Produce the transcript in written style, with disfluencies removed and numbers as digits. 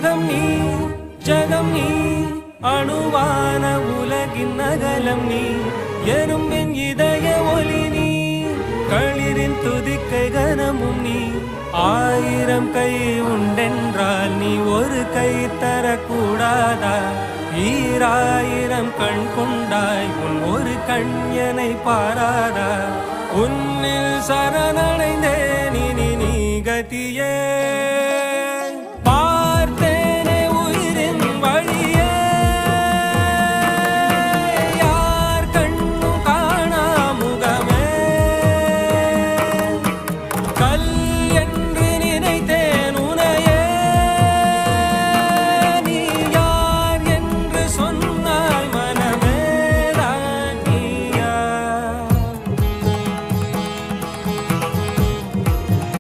யோகம் நீ ஜகம் நீ அணுவான உலகின் நகலம் நீ எறும்பின் இதய ஒளி நீ களிரின் துதிக்கை கனமும் நீ ஆயிரம் கை உண்டென்றால் நீ ஒரு கை தரக்கூடாதா ஈராயிரம் கண் கொண்டாய் உன் ஒரு கண் என்னை பாராதா உன்னில் சரணடைந்தே